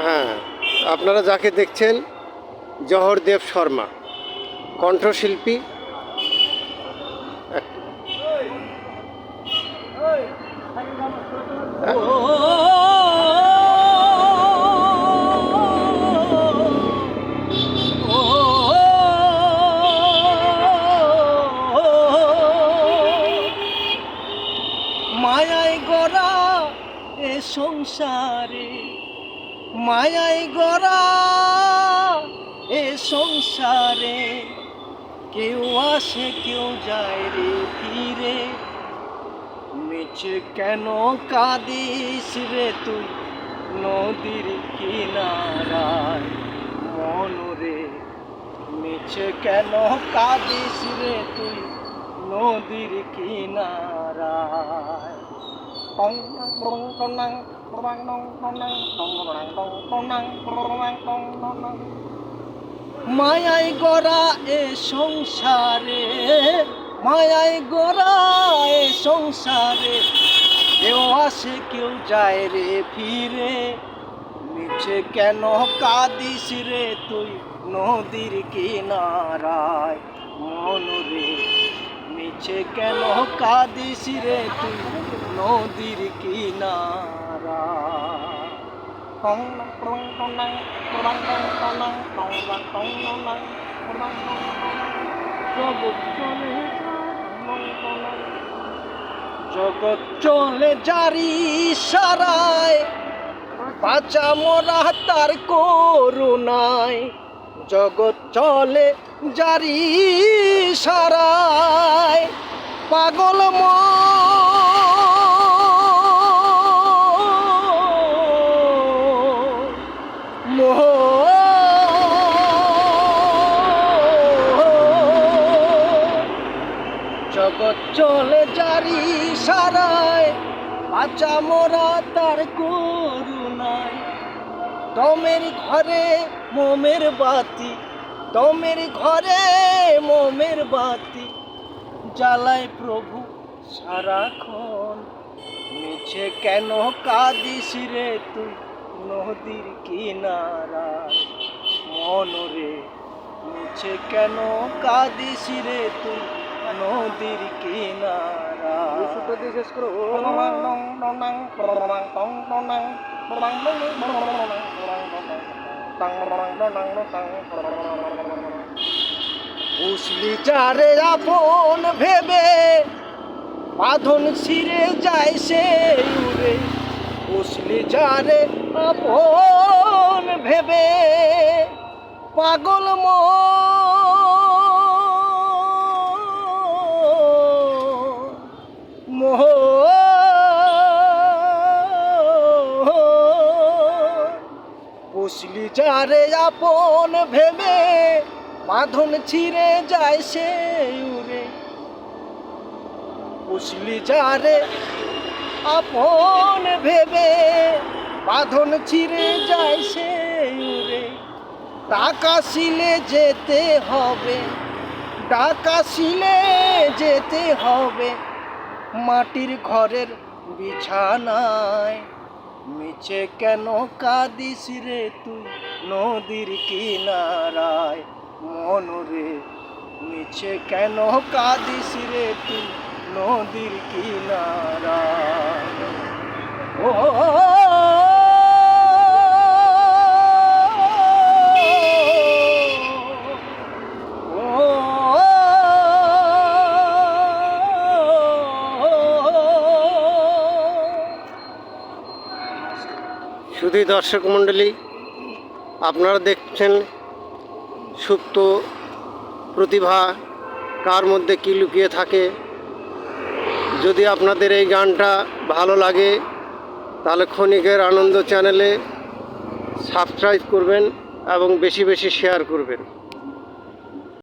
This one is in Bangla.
হ্যাঁ, আপনারা যাকে দেখছেন জহরদেব শর্মা, কণ্ঠশিল্পী। মায়ায় গড়া এ সংসারে, মায়ায় গড়া এ সংসারে, কেউ আসে কেউ যায় রে ফিরে। মিছে কেন কাঁদিস রে তুই নদীর কিনারায় মনরে? মিছে কেন কাঁদিস রে তুই নদীর কিনারায়? মায়ায় গড়া এ সংসারে, মায়ায় গড়া এ সংসারে, কেউ আসে কেউ যায় রে ফিরে। মিছে কেন কাঁদিস রে তুই নদীর কিনারায় মনরে? মিছে কেন কাঁদিস রে তুই নদীর কিনারায়? জগৎ চলে জারি সারায়, বাঁচা মরা তার করুণায়। জগৎ চলে জারি সারায়, পাগল মোহ জগৎ চলে জারি সারায়, বাঁচা মোরা তার করুণায়। দমের ঘরে মোমের বাতি, দমের ঘরে মোমের বাতি, জ্বালায় প্রভু সারাক্ষণ। মিছে কেন কাঁদিস রে তুই নদীর কিনারায় মনরে? মিছে কেন কাঁদিস রে তুই নদীর কিনারায়? শেষ করো। উসলি যারে আপন ভেবে বাঁধন ছিঁড়ে যায় সে উড়ে। উসলি যারে আপন ভেবে পাগল মোহ উসলি যারে আপন ভেবে বাঁধন ছিঁড়ে যায় সে উড়ে। উসলি যারে আপন ভেবে বাঁধন ছিঁড়ে যায় সে উড়ে। ডাকাশিলে যেতে হবে, ডাকাশিলে যেতে হবে মাটির ঘরের বিছানায়। মিছে কেন কাঁদিস রে তুই নদীর কিনারায় মনরে? মিছে কেন কাঁদিস রে তুই নদীর কিনারায়? ও শুধু দর্শক মণ্ডলী, আপনারা দেখছেন সুপ্ত প্রতিভা কার মধ্যে কী লুকিয়ে থাকে। যদি আপনাদের এই গানটা ভালো লাগে তাহলে ক্ষণিকের আনন্দ চ্যানেলে সাবস্ক্রাইব করবেন এবং বেশি বেশি শেয়ার করবেন।